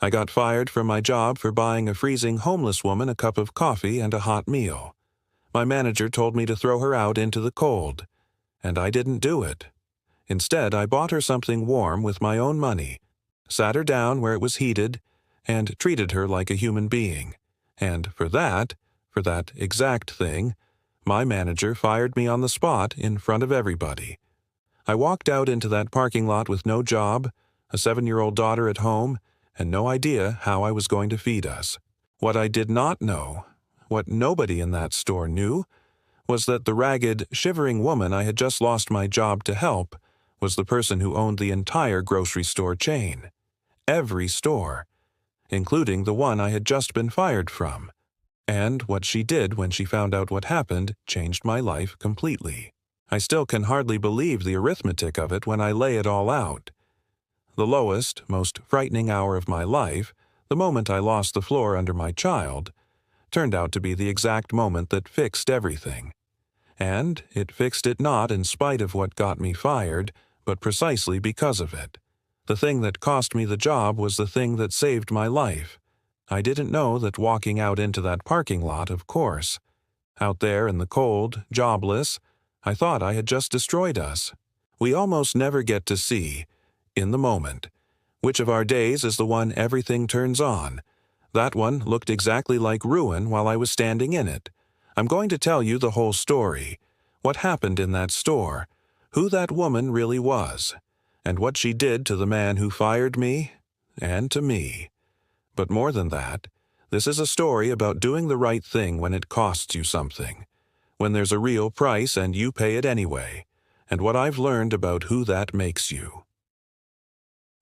I got fired from my job for buying a freezing homeless woman a cup of coffee and a hot meal. My manager told me to throw her out into the cold, and I didn't do it. Instead, I bought her something warm with my own money, sat her down where it was heated, and treated her like a human being. And for that exact thing, my manager fired me on the spot in front of everybody. I walked out into that parking lot with no job, a 7-year-old daughter at home, and no idea how I was going to feed us. What I did not know, what nobody in that store knew, was that the ragged, shivering woman I had just lost my job to help was the person who owned the entire grocery store chain. Every store, including the one I had just been fired from. And what she did when she found out what happened changed my life completely. I still can hardly believe the arithmetic of it when I lay it all out. The lowest, most frightening hour of my life, the moment I lost the floor under my child, turned out to be the exact moment that fixed everything. And it fixed it not in spite of what got me fired, but precisely because of it. The thing that cost me the job was the thing that saved my life. I didn't know that walking out into that parking lot, of course. Out there in the cold, jobless, I thought I had just destroyed us. We almost never get to see, in the moment, which of our days is the one everything turns on. That one looked exactly like ruin while I was standing in it. I'm going to tell you the whole story, what happened in that store, who that woman really was, and what she did to the man who fired me, and to me. But more than that, this is a story about doing the right thing when it costs you something, when there's a real price and you pay it anyway, and what I've learned about who that makes you.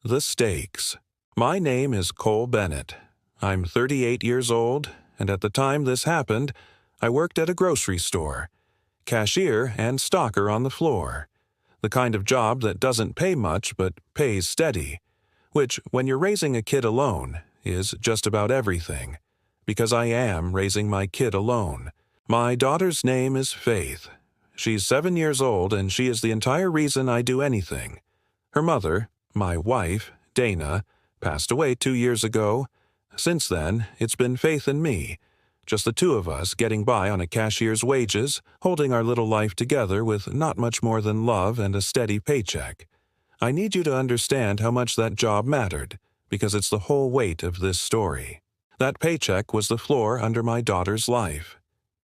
The stakes. My name is Cole Bennett. I'm 38 years old, and at the time this happened, I worked at a grocery store, cashier and stocker on the floor, the kind of job that doesn't pay much but pays steady, which, when you're raising a kid alone, is just about everything, because I am raising my kid alone. My daughter's name is Faith. She's 7 years old, and she is the entire reason I do anything. Her mother, my wife, Dana, passed away 2 years ago. Since then, it's been Faith and me, just the two of us getting by on a cashier's wages, holding our little life together with not much more than love and a steady paycheck. I need you to understand how much that job mattered, because it's the whole weight of this story. That paycheck was the floor under my daughter's life.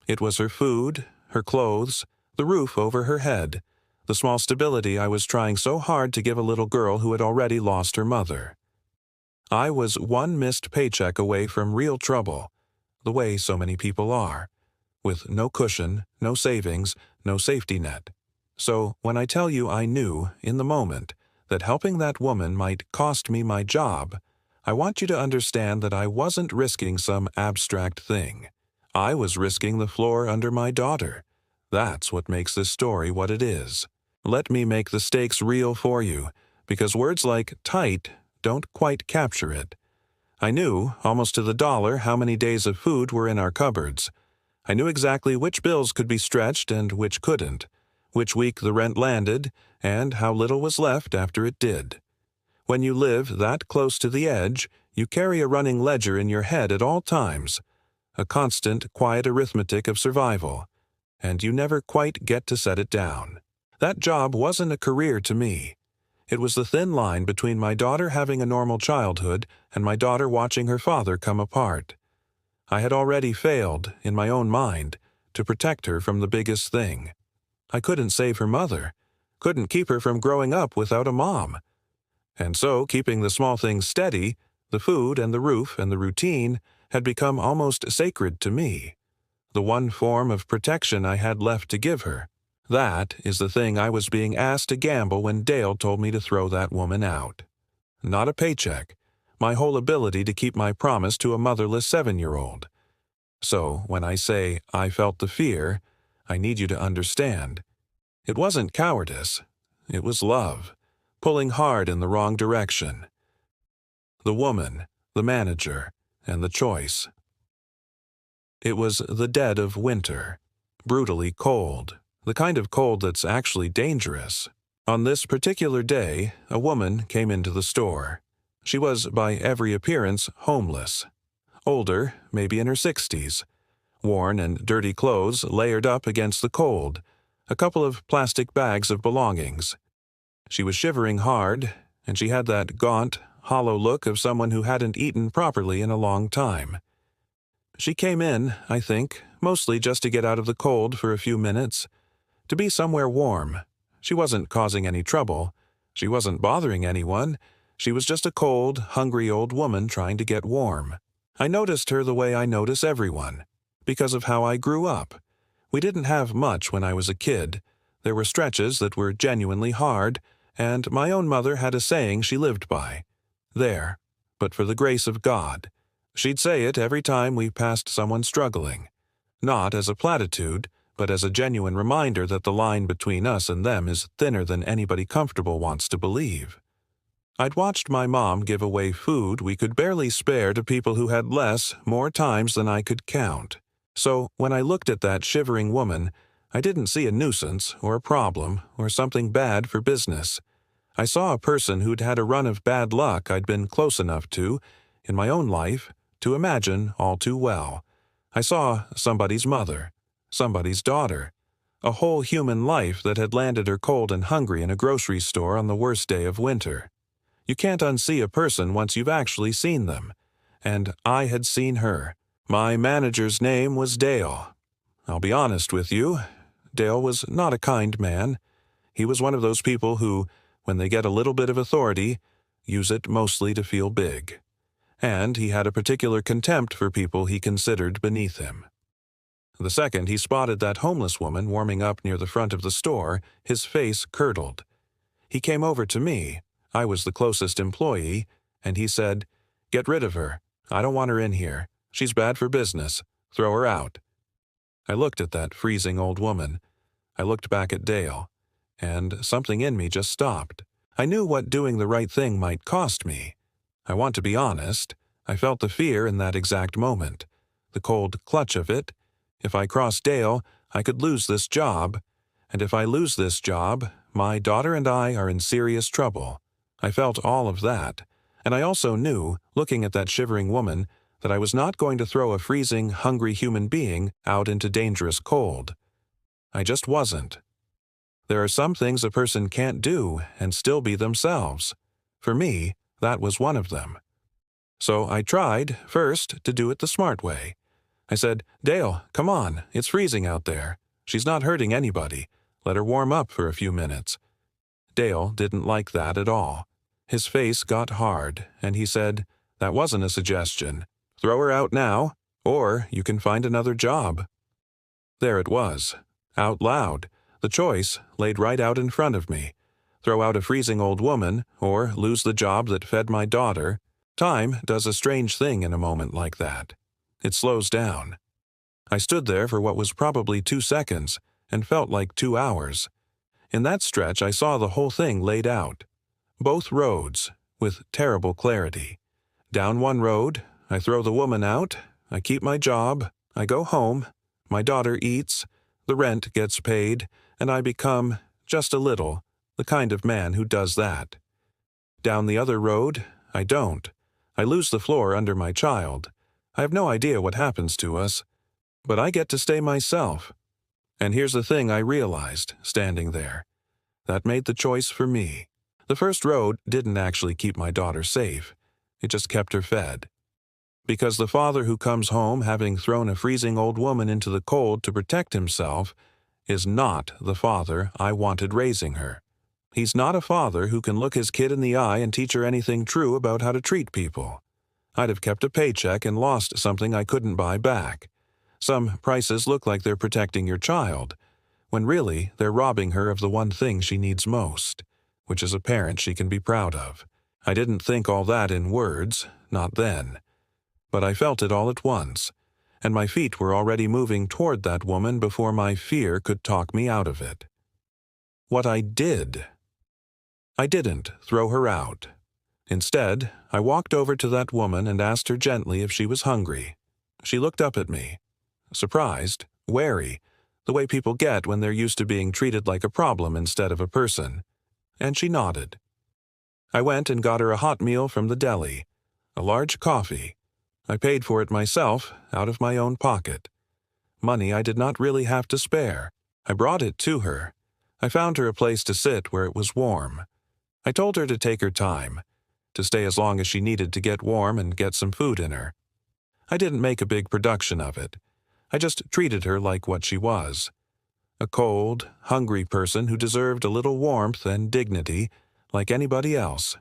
It was her food, her clothes, the roof over her head, the small stability I was trying so hard to give a little girl who had already lost her mother. I was one missed paycheck away from real trouble, the way so many people are, with no cushion, no savings, no safety net. So when I tell you I knew, in the moment, that helping that woman might cost me my job, I want you to understand that I wasn't risking some abstract thing. I was risking the floor under my daughter. That's what makes this story what it is. Let me make the stakes real for you, because words like tight don't quite capture it. I knew, almost to the dollar, how many days of food were in our cupboards. I knew exactly which bills could be stretched and which couldn't, which week the rent landed, and how little was left after it did. When you live that close to the edge, you carry a running ledger in your head at all times, a constant, quiet arithmetic of survival, and you never quite get to set it down. That job wasn't a career to me. It was the thin line between my daughter having a normal childhood and my daughter watching her father come apart. I had already failed, in my own mind, to protect her from the biggest thing. I couldn't save her mother, couldn't keep her from growing up without a mom. And so, keeping the small things steady, the food and the roof and the routine, had become almost sacred to me. The one form of protection I had left to give her. That is the thing I was being asked to gamble when Dale told me to throw that woman out. Not a paycheck, my whole ability to keep my promise to a motherless 7-year-old. So, when I say I felt the fear, I need you to understand. It wasn't cowardice, it was love, pulling hard in the wrong direction. The woman, the manager, and the choice. It was the dead of winter, brutally cold, the kind of cold that's actually dangerous. On this particular day, a woman came into the store. She was, by every appearance, homeless. Older, maybe in her 60s. Worn and dirty clothes layered up against the cold. A couple of plastic bags of belongings. She was shivering hard, and she had that gaunt, hollow look of someone who hadn't eaten properly in a long time. She came in, I think, mostly just to get out of the cold for a few minutes, to be somewhere warm. She wasn't causing any trouble. She wasn't bothering anyone. She was just a cold, hungry old woman trying to get warm. I noticed her the way I notice everyone, because of how I grew up. We didn't have much when I was a kid. There were stretches that were genuinely hard, and my own mother had a saying she lived by. There, but for the grace of God. She'd say it every time we passed someone struggling. Not as a platitude, but as a genuine reminder that the line between us and them is thinner than anybody comfortable wants to believe. I'd watched my mom give away food we could barely spare to people who had less more times than I could count. So when I looked at that shivering woman, I didn't see a nuisance or a problem or something bad for business. I saw a person who'd had a run of bad luck I'd been close enough to, in my own life, to imagine all too well. I saw somebody's mother, somebody's daughter, a whole human life that had landed her cold and hungry in a grocery store on the worst day of winter. You can't unsee a person once you've actually seen them. And I had seen her. My manager's name was Dale. I'll be honest with you, Dale was not a kind man. He was one of those people who, when they get a little bit of authority, use it mostly to feel big. And he had a particular contempt for people he considered beneath him. The second he spotted that homeless woman warming up near the front of the store, his face curdled. He came over to me. I was the closest employee, and he said, "Get rid of her. I don't want her in here. She's bad for business. Throw her out." I looked at that freezing old woman. I looked back at Dale, and something in me just stopped. I knew what doing the right thing might cost me. I want to be honest. I felt the fear in that exact moment, the cold clutch of it. If I crossed Dale, I could lose this job, and if I lose this job, my daughter and I are in serious trouble. I felt all of that, and I also knew, looking at that shivering woman, that I was not going to throw a freezing, hungry human being out into dangerous cold. I just wasn't. There are some things a person can't do and still be themselves. For me, that was one of them. So I tried, first, to do it the smart way. I said, "Dale, come on, it's freezing out there. She's not hurting anybody. Let her warm up for a few minutes." Dale didn't like that at all. His face got hard, and he said, "That wasn't a suggestion. Throw her out now, or you can find another job." There it was, out loud. The choice laid right out in front of me. Throw out a freezing old woman, or lose the job that fed my daughter. Time does a strange thing in a moment like that. It slows down. I stood there for what was probably 2 seconds, and felt like 2 hours. In that stretch I saw the whole thing laid out. Both roads, with terrible clarity. Down one road, I throw the woman out, I keep my job, I go home, my daughter eats, the rent gets paid, and I become, just a little, the kind of man who does that. Down the other road, I don't. I lose the floor under my child. I have no idea what happens to us, but I get to stay myself. And here's the thing I realized, standing there. That made the choice for me. The first road didn't actually keep my daughter safe. It just kept her fed. Because the father who comes home having thrown a freezing old woman into the cold to protect himself is not the father I wanted raising her. He's not a father who can look his kid in the eye and teach her anything true about how to treat people. I'd have kept a paycheck and lost something I couldn't buy back. Some prices look like they're protecting your child, when really they're robbing her of the one thing she needs most, which is a parent she can be proud of. I didn't think all that in words, not then. But I felt it all at once, and my feet were already moving toward that woman before my fear could talk me out of it. What I did. I didn't throw her out. Instead, I walked over to that woman and asked her gently if she was hungry. She looked up at me, surprised, wary, the way people get when they're used to being treated like a problem instead of a person, and she nodded. I went and got her a hot meal from the deli, a large coffee. I paid for it myself, out of my own pocket. Money I did not really have to spare. I brought it to her. I found her a place to sit where it was warm. I told her to take her time, to stay as long as she needed to get warm and get some food in her. I didn't make a big production of it. I just treated her like what she was. A cold, hungry person who deserved a little warmth and dignity like anybody else.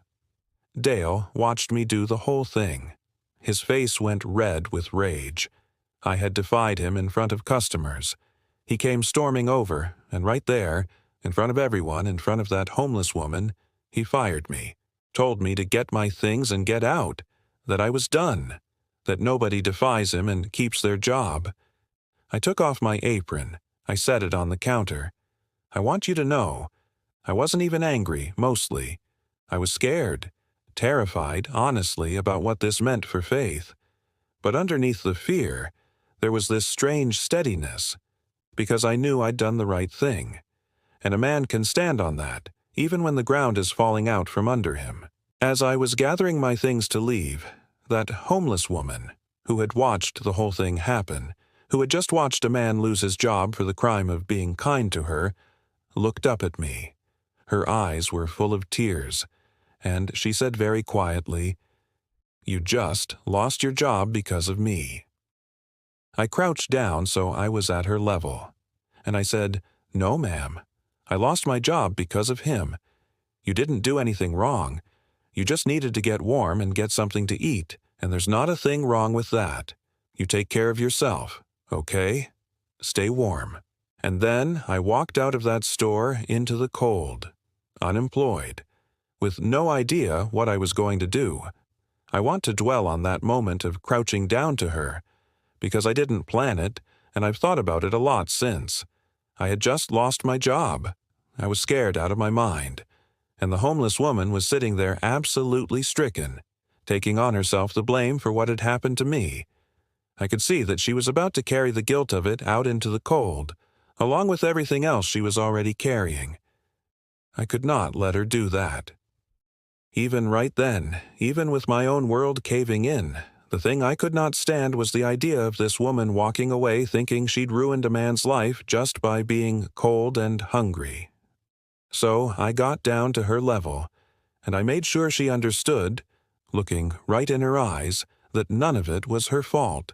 Dale watched me do the whole thing. His face went red with rage. I had defied him in front of customers. He came storming over, and right there, in front of everyone, in front of that homeless woman, he fired me, told me to get my things and get out, that I was done, that nobody defies him and keeps their job. I took off my apron. I set it on the counter. I want you to know, I wasn't even angry, mostly. I was scared, terrified, honestly, about what this meant for Faith. But underneath the fear, there was this strange steadiness, because I knew I'd done the right thing. And a man can stand on that, even when the ground is falling out from under him. As I was gathering my things to leave, that homeless woman, who had watched the whole thing happen, who had just watched a man lose his job for the crime of being kind to her, looked up at me. Her eyes were full of tears, and she said very quietly, "You just lost your job because of me." I crouched down so I was at her level, and I said, "No, ma'am. I lost my job because of him. You didn't do anything wrong. You just needed to get warm and get something to eat, and there's not a thing wrong with that. You take care of yourself, okay? Stay warm." And then I walked out of that store into the cold, unemployed, with no idea what I was going to do. I want to dwell on that moment of crouching down to her, because I didn't plan it, and I've thought about it a lot since. I had just lost my job. I was scared out of my mind, and the homeless woman was sitting there absolutely stricken, taking on herself the blame for what had happened to me. I could see that she was about to carry the guilt of it out into the cold, along with everything else she was already carrying. I could not let her do that. Even right then, even with my own world caving in, the thing I could not stand was the idea of this woman walking away thinking she'd ruined a man's life just by being cold and hungry. So I got down to her level, and I made sure she understood, looking right in her eyes, that none of it was her fault,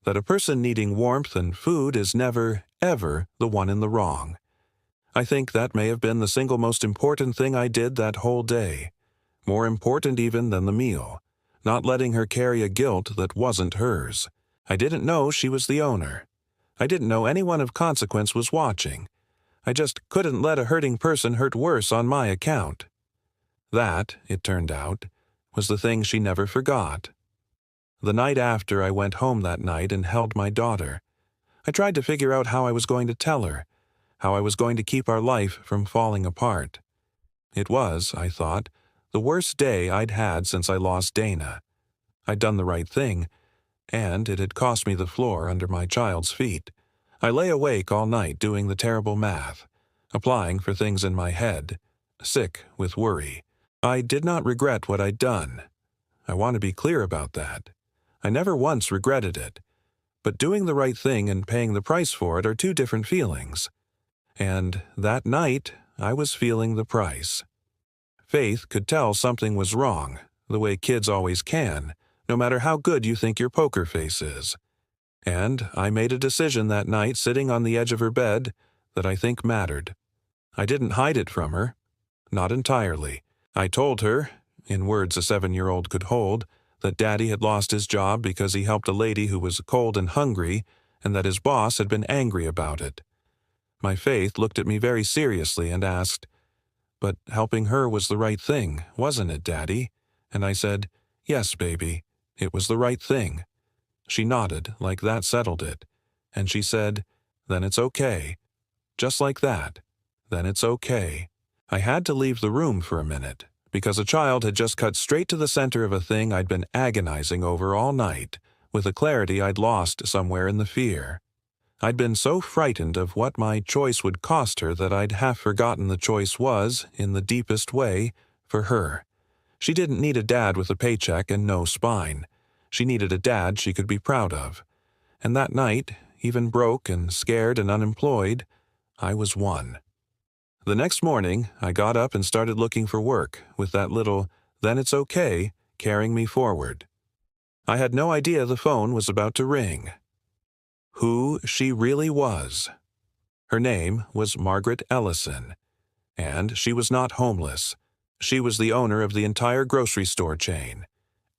that a person needing warmth and food is never, ever the one in the wrong. I think that may have been the single most important thing I did that whole day, more important even than the meal, not letting her carry a guilt that wasn't hers. I didn't know she was the owner. I didn't know anyone of consequence was watching. I just couldn't let a hurting person hurt worse on my account. That, it turned out, was the thing she never forgot. The night after I went home that night and held my daughter, I tried to figure out how I was going to tell her, how I was going to keep our life from falling apart. It was, I thought, the worst day I'd had since I lost Dana. I'd done the right thing, and it had cost me the floor under my child's feet. I lay awake all night doing the terrible math, applying for things in my head, sick with worry. I did not regret what I'd done. I want to be clear about that. I never once regretted it. But doing the right thing and paying the price for it are two different feelings. And that night, I was feeling the price. Faith could tell something was wrong, the way kids always can, no matter how good you think your poker face is. And I made a decision that night sitting on the edge of her bed that I think mattered. I didn't hide it from her. Not entirely. I told her, in words a 7-year-old could hold, that Daddy had lost his job because he helped a lady who was cold and hungry, and that his boss had been angry about it. My Faith looked at me very seriously and asked, "But helping her was the right thing, wasn't it, Daddy?" And I said, "Yes, baby, it was the right thing." She nodded, like that settled it. And she said, "Then it's okay." Just like that. Then it's okay. I had to leave the room for a minute, because a child had just cut straight to the center of a thing I'd been agonizing over all night, with a clarity I'd lost somewhere in the fear. I'd been so frightened of what my choice would cost her that I'd half forgotten the choice was, in the deepest way, for her. She didn't need a dad with a paycheck and no spine. She needed a dad she could be proud of. And that night, even broke and scared and unemployed, I was one. The next morning, I got up and started looking for work, with that little, "then it's okay," carrying me forward. I had no idea the phone was about to ring. Who she really was. Her name was Margaret Ellison, and she was not homeless. She was the owner of the entire grocery store chain.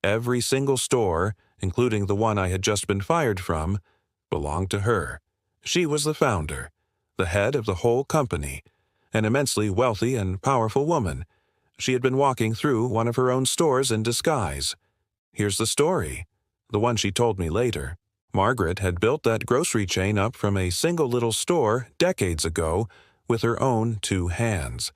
Every single store, including the one I had just been fired from, belonged to her. She was the founder, the head of the whole company, an immensely wealthy and powerful woman. She had been walking through one of her own stores in disguise. Here's the story, the one she told me later. Margaret had built that grocery chain up from a single little store decades ago with her own 2 hands.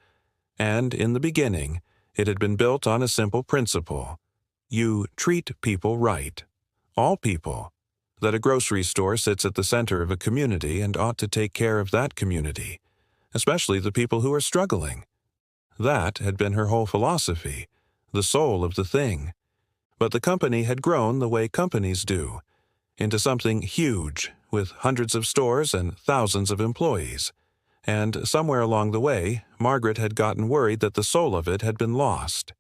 And in the beginning, it had been built on a simple principle. You treat people right. All people. That a grocery store sits at the center of a community and ought to take care of that community, especially the people who are struggling. That had been her whole philosophy, the soul of the thing. But the company had grown the way companies do, into something huge, with hundreds of stores and thousands of employees. And somewhere along the way, Margaret had gotten worried that the soul of it had been lost.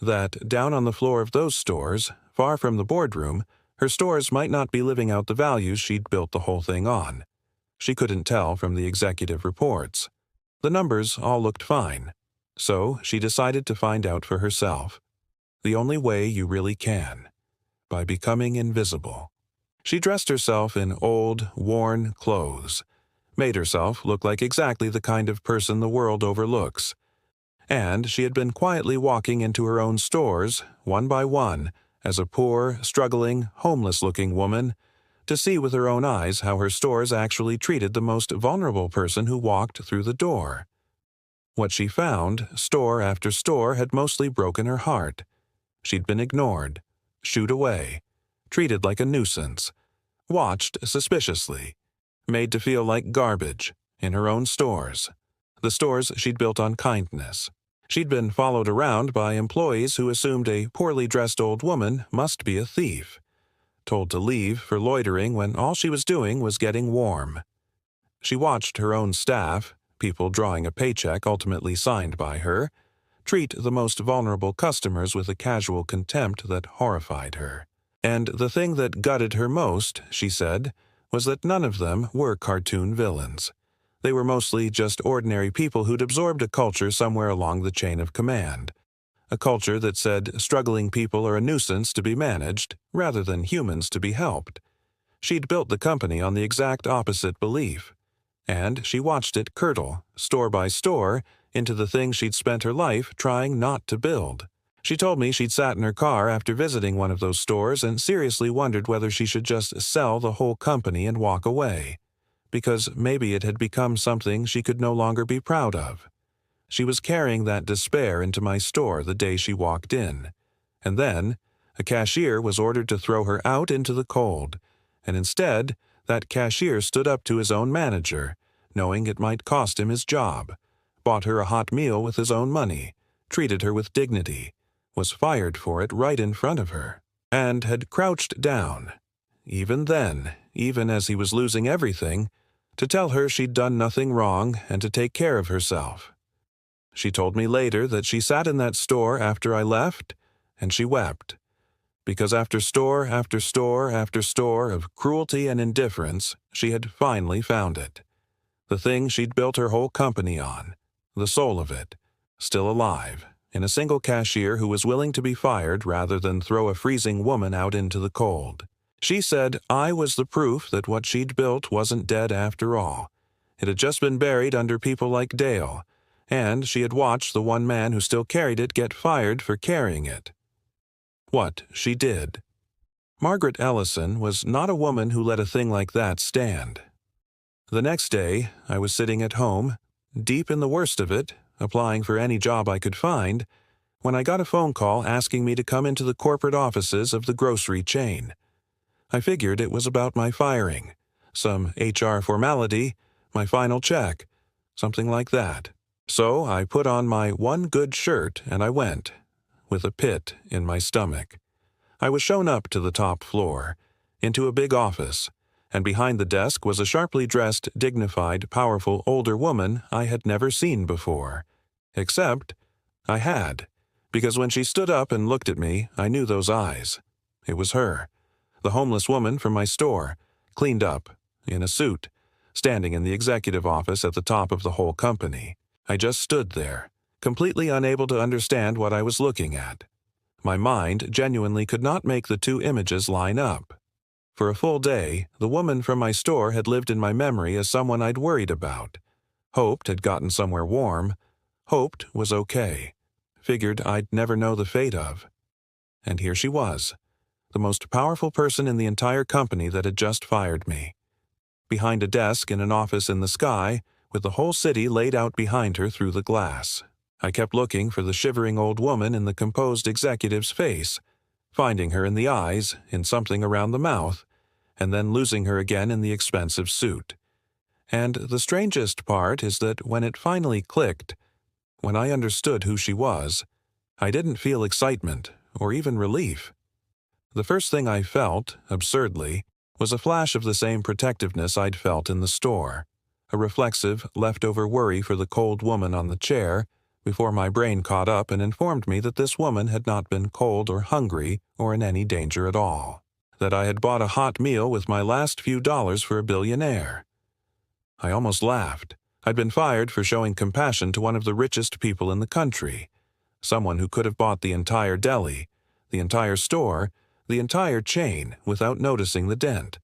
That down on the floor of those stores, far from the boardroom, her stores might not be living out the values she'd built the whole thing on. She couldn't tell from the executive reports. The numbers all looked fine. So she decided to find out for herself. The only way you really can. By becoming invisible. She dressed herself in old, worn clothes, made herself look like exactly the kind of person the world overlooks. And she had been quietly walking into her own stores, one by one, as a poor, struggling, homeless-looking woman, to see with her own eyes how her stores actually treated the most vulnerable person who walked through the door. What she found, store after store, had mostly broken her heart. She'd been ignored, shooed away, treated like a nuisance, watched suspiciously, made to feel like garbage in her own stores, the stores she'd built on kindness. She'd been followed around by employees who assumed a poorly dressed old woman must be a thief, told to leave for loitering when all she was doing was getting warm. She watched her own staff, people drawing a paycheck ultimately signed by her, treat the most vulnerable customers with a casual contempt that horrified her. And the thing that gutted her most, she said, was that none of them were cartoon villains. They were mostly just ordinary people who'd absorbed a culture somewhere along the chain of command. A culture that said struggling people are a nuisance to be managed, rather than humans to be helped. She'd built the company on the exact opposite belief. And she watched it curdle, store by store, into the thing she'd spent her life trying not to build. She told me she'd sat in her car after visiting one of those stores and seriously wondered whether she should just sell the whole company and walk away, because maybe it had become something she could no longer be proud of. She was carrying that despair into my store the day she walked in. And then, a cashier was ordered to throw her out into the cold, and instead, that cashier stood up to his own manager, knowing it might cost him his job, bought her a hot meal with his own money, treated her with dignity, was fired for it right in front of her, and had crouched down, even then, even as he was losing everything, to tell her she'd done nothing wrong and to take care of herself. She told me later that she sat in that store after I left, and she wept, because after store after store after store of cruelty and indifference, she had finally found it. The thing she'd built her whole company on, the soul of it, still alive, in a single cashier who was willing to be fired rather than throw a freezing woman out into the cold. She said I was the proof that what she'd built wasn't dead after all. It had just been buried under people like Dale, and she had watched the one man who still carried it get fired for carrying it. What she did. Margaret Ellison was not a woman who let a thing like that stand. The next day, I was sitting at home, deep in the worst of it, applying for any job I could find, when I got a phone call asking me to come into the corporate offices of the grocery chain. I figured it was about my firing, some HR formality, my final check, something like that. So I put on my one good shirt and I went, with a pit in my stomach. I was shown up to the top floor, into a big office, and behind the desk was a sharply dressed, dignified, powerful older woman I had never seen before. Except I had, because when she stood up and looked at me, I knew those eyes. It was her, the homeless woman from my store, cleaned up, in a suit, standing in the executive office at the top of the whole company. I just stood there, completely unable to understand what I was looking at. My mind genuinely could not make the two images line up. For a full day, the woman from my store had lived in my memory as someone I'd worried about, hoped had gotten somewhere warm, hoped was okay, figured I'd never know the fate of. And here she was, the most powerful person in the entire company that had just fired me. Behind a desk in an office in the sky, with the whole city laid out behind her through the glass. I kept looking for the shivering old woman in the composed executive's face, finding her in the eyes, in something around the mouth, and then losing her again in the expensive suit. And the strangest part is that when it finally clicked, when I understood who she was, I didn't feel excitement or even relief. The first thing I felt, absurdly, was a flash of the same protectiveness I'd felt in the store, a reflexive, leftover worry for the cold woman on the chair, before my brain caught up and informed me that this woman had not been cold or hungry or in any danger at all, that I had bought a hot meal with my last few dollars for a billionaire. I almost laughed. I'd been fired for showing compassion to one of the richest people in the country, someone who could have bought the entire deli, the entire store, the entire chain without noticing the dent.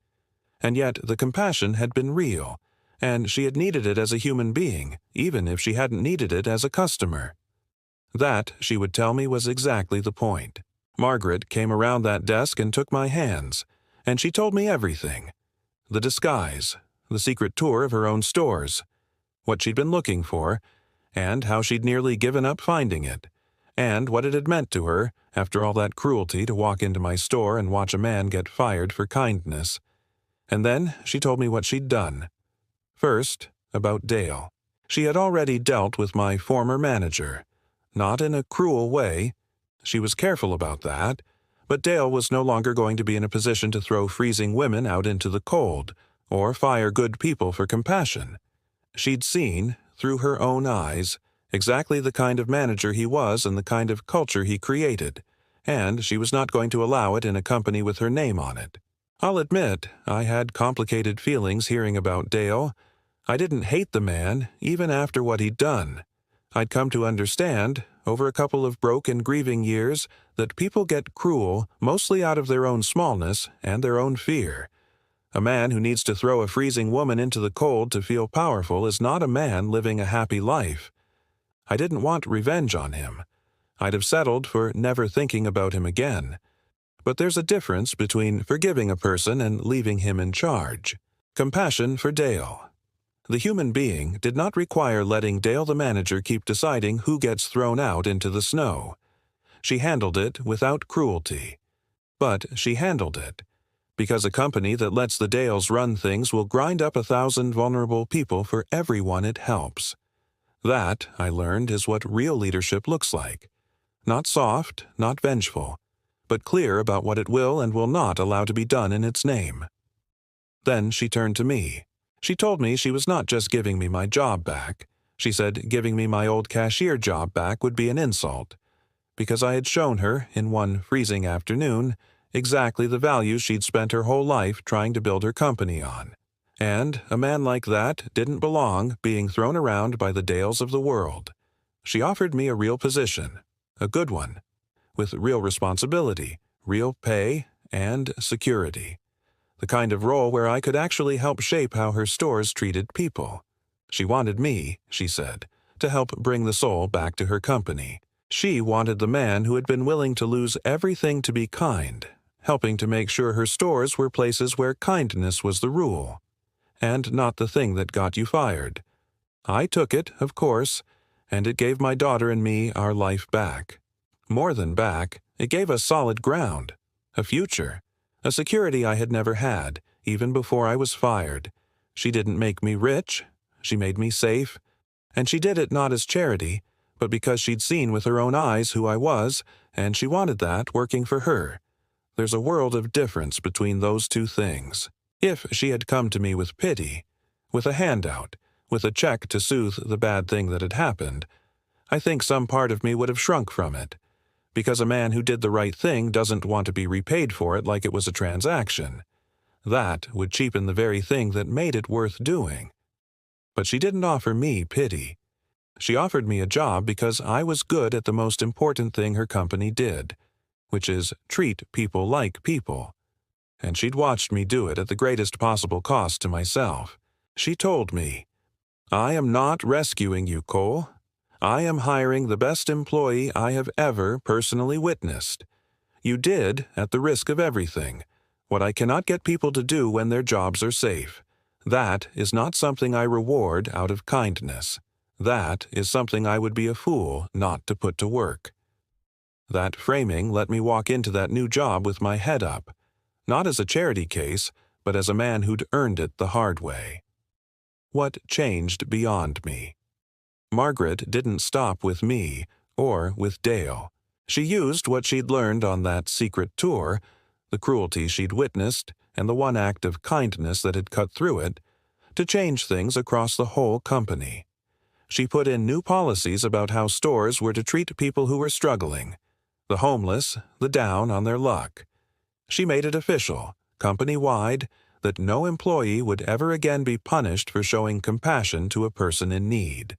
And yet the compassion had been real, and she had needed it as a human being, even if she hadn't needed it as a customer. That, she would tell me, was exactly the point. Margaret came around that desk and took my hands, and she told me everything. The disguise, the secret tour of her own stores, what she'd been looking for, and how she'd nearly given up finding it, and what it had meant to her, after all that cruelty, to walk into my store and watch a man get fired for kindness. And then she told me what she'd done. First, about Dale. She had already dealt with my former manager. Not in a cruel way. She was careful about that. But Dale was no longer going to be in a position to throw freezing women out into the cold, or fire good people for compassion. She'd seen, through her own eyes, exactly the kind of manager he was and the kind of culture he created, and she was not going to allow it in a company with her name on it. I'll admit, I had complicated feelings hearing about Dale. I didn't hate the man, even after what he'd done. I'd come to understand, over a couple of broke and grieving years, that people get cruel mostly out of their own smallness and their own fear. A man who needs to throw a freezing woman into the cold to feel powerful is not a man living a happy life. I didn't want revenge on him. I'd have settled for never thinking about him again. But there's a difference between forgiving a person and leaving him in charge. Compassion for Dale. The human being did not require letting Dale the manager keep deciding who gets thrown out into the snow. She handled it without cruelty. But she handled it, because a company that lets the Dales run things will grind up 1,000 vulnerable people for everyone it helps. That, I learned, is what real leadership looks like. Not soft, not vengeful, but clear about what it will and will not allow to be done in its name. Then she turned to me. She told me she was not just giving me my job back. She said giving me my old cashier job back would be an insult, because I had shown her, in one freezing afternoon, exactly the values she'd spent her whole life trying to build her company on. And a man like that didn't belong being thrown around by the Dales of the world. She offered me a real position, a good one, with real responsibility, real pay, and security. The kind of role where I could actually help shape how her stores treated people. She wanted me, she said, to help bring the soul back to her company. She wanted the man who had been willing to lose everything to be kind, helping to make sure her stores were places where kindness was the rule, and not the thing that got you fired. I took it, of course, and it gave my daughter and me our life back. More than back, it gave us solid ground, a future, a security I had never had, even before I was fired. She didn't make me rich, she made me safe, and she did it not as charity, but because she'd seen with her own eyes who I was, and she wanted that working for her. There's a world of difference between those two things. If she had come to me with pity, with a handout, with a check to soothe the bad thing that had happened, I think some part of me would have shrunk from it, because a man who did the right thing doesn't want to be repaid for it like it was a transaction. That would cheapen the very thing that made it worth doing. But she didn't offer me pity. She offered me a job because I was good at the most important thing her company did, which is treat people like people. And she'd watched me do it at the greatest possible cost to myself. She told me, "I am not rescuing you, Cole. I am hiring the best employee I have ever personally witnessed. You did, at the risk of everything, what I cannot get people to do when their jobs are safe. That is not something I reward out of kindness. That is something I would be a fool not to put to work." That framing let me walk into that new job with my head up, not as a charity case, but as a man who'd earned it the hard way. What changed beyond me? Margaret didn't stop with me or with Dale. She used what she'd learned on that secret tour, the cruelty she'd witnessed, and the one act of kindness that had cut through it, to change things across the whole company. She put in new policies about how stores were to treat people who were struggling, the homeless, the down on their luck. She made it official, company-wide, that no employee would ever again be punished for showing compassion to a person in need.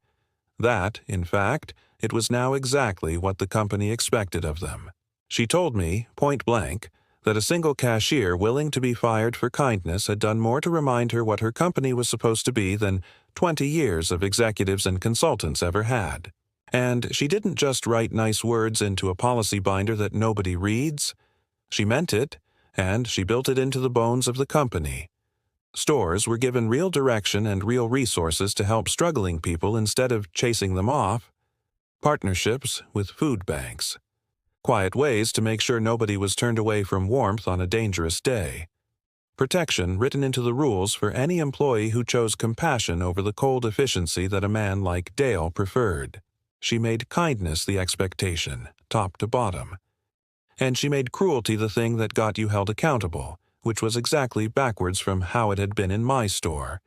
That, in fact, it was now exactly what the company expected of them. She told me, point blank, that a single cashier willing to be fired for kindness had done more to remind her what her company was supposed to be than 20 years of executives and consultants ever had. And she didn't just write nice words into a policy binder that nobody reads. She meant it, and she built it into the bones of the company. Stores were given real direction and real resources to help struggling people instead of chasing them off. Partnerships with food banks. Quiet ways to make sure nobody was turned away from warmth on a dangerous day. Protection written into the rules for any employee who chose compassion over the cold efficiency that a man like Dale preferred. She made kindness the expectation, top to bottom. And she made cruelty the thing that got you held accountable, which was exactly backwards from how it had been in my store.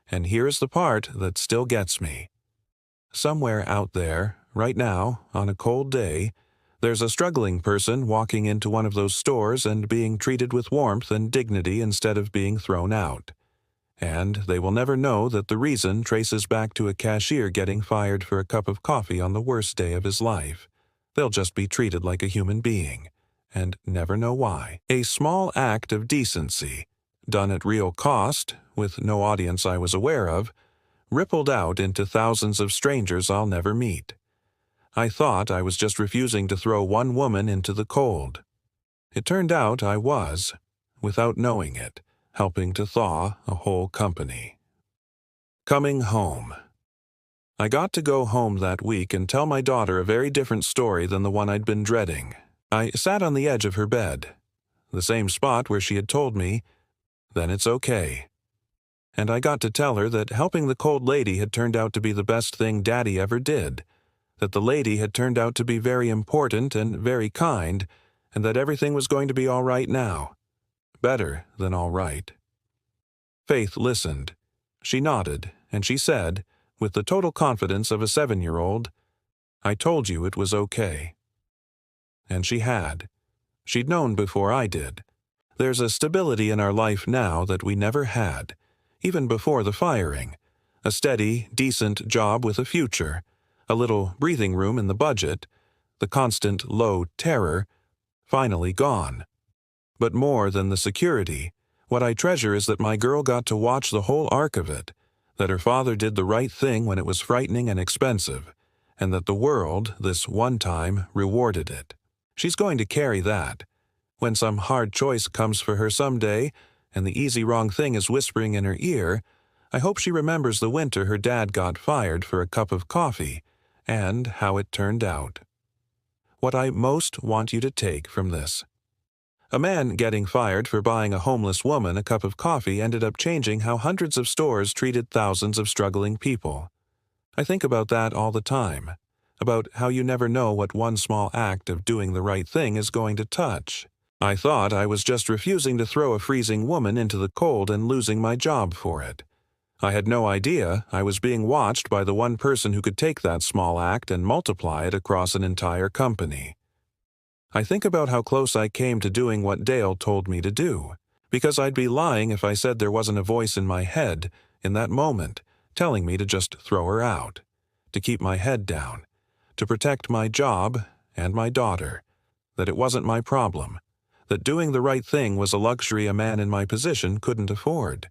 And here's the part that still gets me. Somewhere out there, right now, on a cold day, there's a struggling person walking into one of those stores and being treated with warmth and dignity instead of being thrown out. And they will never know that the reason traces back to a cashier getting fired for a cup of coffee on the worst day of his life. They'll just be treated like a human being, and never know why. A small act of decency, done at real cost, with no audience I was aware of, rippled out into thousands of strangers I'll never meet. I thought I was just refusing to throw one woman into the cold. It turned out I was, without knowing it, helping to thaw a whole company. Coming home. I got to go home that week and tell my daughter a very different story than the one I'd been dreading. I sat on the edge of her bed, the same spot where she had told me, "Then it's okay." And I got to tell her that helping the cold lady had turned out to be the best thing Daddy ever did, that the lady had turned out to be very important and very kind, and that everything was going to be all right now. Better than all right. Faith listened. She nodded, and she said, with the total confidence of a 7-year-old, "I told you it was okay." And she had. She'd known before I did. There's a stability in our life now that we never had, even before the firing. A steady, decent job with a future, a little breathing room in the budget, the constant low terror, finally gone. But more than the security, what I treasure is that my girl got to watch the whole arc of it, that her father did the right thing when it was frightening and expensive, and that the world, this one time, rewarded it. She's going to carry that. When some hard choice comes for her someday, and the easy wrong thing is whispering in her ear, I hope she remembers the winter her dad got fired for a cup of coffee, and how it turned out. What I most want you to take from this. A man getting fired for buying a homeless woman a cup of coffee ended up changing how hundreds of stores treated thousands of struggling people. I think about that all the time. about how you never know what one small act of doing the right thing is going to touch. I thought I was just refusing to throw a freezing woman into the cold and losing my job for it. I had no idea I was being watched by the one person who could take that small act and multiply it across an entire company. I think about how close I came to doing what Dale told me to do, because I'd be lying if I said there wasn't a voice in my head in that moment telling me to just throw her out, to keep my head down, to protect my job and my daughter, that it wasn't my problem, that doing the right thing was a luxury a man in my position couldn't afford.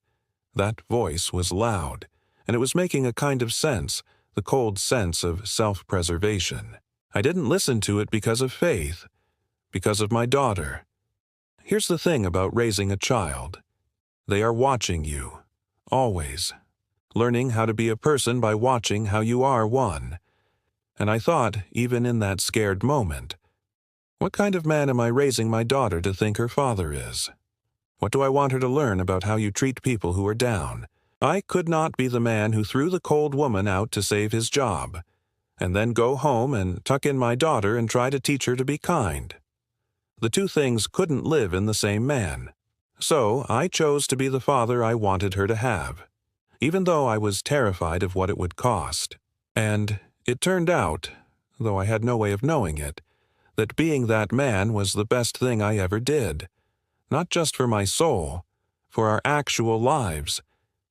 That voice was loud, and it was making a kind of sense, the cold sense of self-preservation. I didn't listen to it because of faith, because of my daughter. Here's the thing about raising a child. They are watching you, always, learning how to be a person by watching how you are one. And I thought, even in that scared moment, what kind of man am I raising my daughter to think her father is? What do I want her to learn about how you treat people who are down? I could not be the man who threw the cold woman out to save his job, and then go home and tuck in my daughter and try to teach her to be kind. The two things couldn't live in the same man. So I chose to be the father I wanted her to have, even though I was terrified of what it would cost. And it turned out, though I had no way of knowing it, that being that man was the best thing I ever did. Not just for my soul, for our actual lives.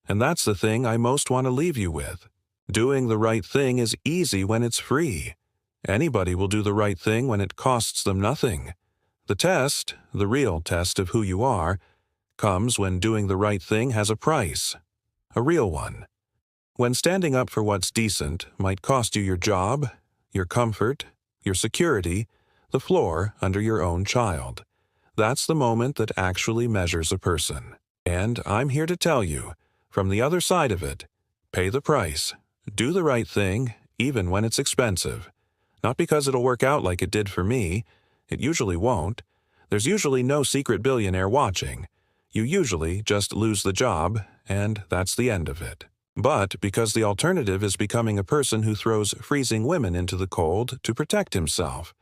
And that's the thing I most want to leave you with. Doing the right thing is easy when it's free. Anybody will do the right thing when it costs them nothing. The test, the real test of who you are, comes when doing the right thing has a price. A real one. When standing up for what's decent might cost you your job, your comfort, your security, the floor under your own child. That's the moment that actually measures a person. And I'm here to tell you, from the other side of it, pay the price. Do the right thing, even when it's expensive. Not because it'll work out like it did for me. It usually won't. There's usually no secret billionaire watching. You usually just lose the job, and that's the end of it. But because the alternative is becoming a person who throws freezing women into the cold to protect himself.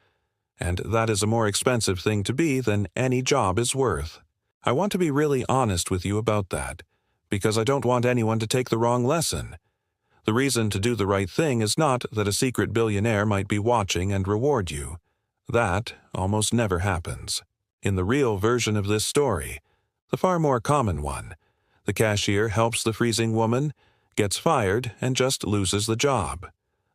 And that is a more expensive thing to be than any job is worth. I want to be really honest with you about that, because I don't want anyone to take the wrong lesson. The reason to do the right thing is not that a secret billionaire might be watching and reward you. That almost never happens. In the real version of this story, the far more common one, the cashier helps the freezing woman, gets fired, and just loses the job.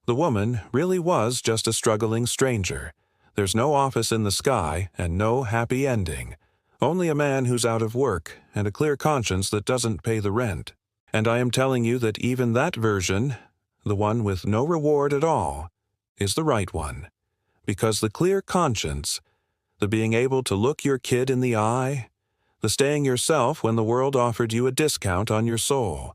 The woman really was just a struggling stranger. There's no office in the sky and no happy ending. Only a man who's out of work and a clear conscience that doesn't pay the rent. And I am telling you that even that version, the one with no reward at all, is the right one. Because the clear conscience, the being able to look your kid in the eye, the staying yourself when the world offered you a discount on your soul,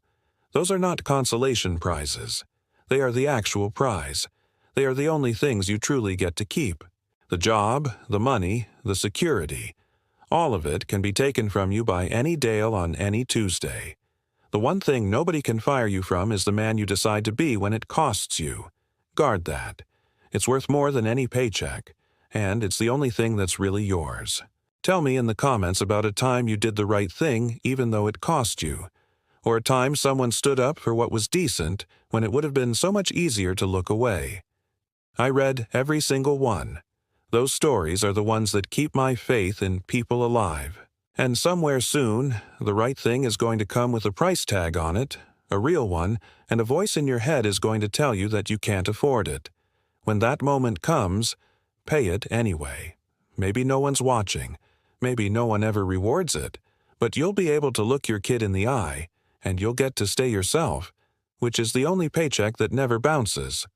those are not consolation prizes. They are the actual prize. They are the only things you truly get to keep. The job, the money, the security, all of it can be taken from you by any Dale on any Tuesday. The one thing nobody can fire you from is the man you decide to be when it costs you. Guard that. It's worth more than any paycheck, and it's the only thing that's really yours. Tell me in the comments about a time you did the right thing even though it cost you, or a time someone stood up for what was decent when it would have been so much easier to look away. I read every single one. Those stories are the ones that keep my faith in people alive. And somewhere soon, the right thing is going to come with a price tag on it, a real one, and a voice in your head is going to tell you that you can't afford it. When that moment comes, pay it anyway. Maybe no one's watching. Maybe no one ever rewards it. But you'll be able to look your kid in the eye, and you'll get to stay yourself, which is the only paycheck that never bounces.